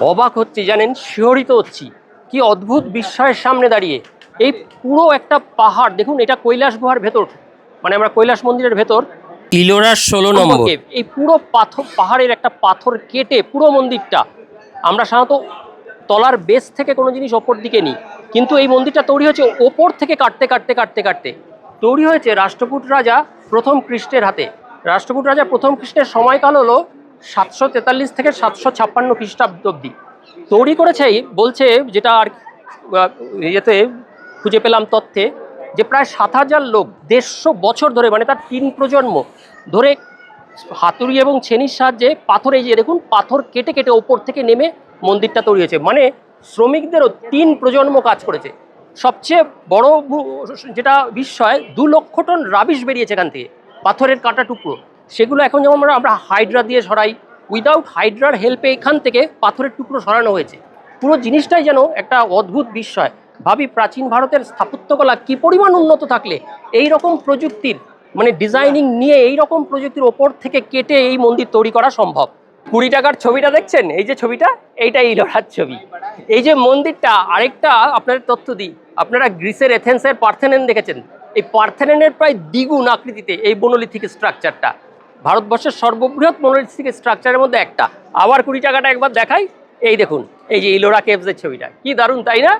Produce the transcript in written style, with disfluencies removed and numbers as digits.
অবাক হচ্ছি জানেন, শিহরিত হচ্ছি। কি অদ্ভুত বিস্ময়ের সামনে দাঁড়িয়ে। এই পুরো একটা পাহাড় দেখুন, এটা কৈলাস গুহার ভেতর, মানে আমরা কৈলাস মন্দিরের ভেতর, ইলোরার 16 নম্বর। এই পুরো পাথর, পাহাড়ের একটা পাথর কেটে পুরো মন্দিরটা, আমরা সাধারণত তলার বেস থেকে কোনো জিনিস ওপর দিকে নিই, কিন্তু এই মন্দিরটা তৈরি হয়েছে ওপর থেকে কাটতে কাটতে কাটতে কাটতে। তৈরি হয়েছে রাষ্ট্রকূট রাজা প্রথম কৃষ্ণের হাতে। রাষ্ট্রকূট রাজা প্রথম কৃষ্ণের সময়কাল হলো 743 থেকে 756 খ্রিস্টাব্দ অব্দি। তৈরি করেছে বলছে, যেটা আর ইয়েতে খুঁজে পেলাম তথ্যে, যে প্রায় 7000 লোক 150 বছর ধরে, মানে তার 3 প্রজন্ম ধরে হাতুড়ি এবং ছেনির সাহায্যে পাথর, এই যে দেখুন পাথর কেটে কেটে ওপর থেকে নেমে মন্দিরটা তৈরি হয়েছে। মানে শ্রমিকদেরও 3 প্রজন্ম কাজ করেছে। সবচেয়ে বড় যেটা বিস্ময়, 2 লক্ষ টন রাবিশ বেরিয়েছে এখান থেকে, পাথরের কাটা টুকরো। সেগুলো এখন যেমন আমরা হাইড্রা দিয়ে সরাই, উইদাউট হাইড্রার হেল্পে এখান থেকে পাথরের টুকরো সরানো হয়েছে। পুরো জিনিসটাই যেন একটা অদ্ভুত বিস্ময়। ভাবি প্রাচীন ভারতের স্থাপত্যকলা কি পরিমাণ উন্নত থাকলে এই রকম প্রযুক্তির, মানে ডিজাইনিং নিয়ে এই রকম প্রযুক্তির ওপর থেকে কেটে এই মন্দির তৈরি করা সম্ভব। 20 টাকার ছবিটা দেখছেন, এই যে ছবিটা, এইটাই ইলোরার ছবি। এই যে মন্দিরটা, আরেকটা আপনাদের তথ্য দিই, আপনারা গ্রিসের এথেন্সের পার্থেনন দেখেছেন, এই পার্থেননের প্রায় দ্বিগুণ আকৃতিতে এই মনোলিথিক স্ট্রাকচারটা। ভারতবর্ষের সর্ববৃহৎ মনোলিথিক স্ট্রাকচারের মধ্যে একটা। আবার 20 টাকাটা একবার দেখাই, এই দেখুন, এই যে ইলোরা কেভসের ছবিটা, কি দারুণ তাই না?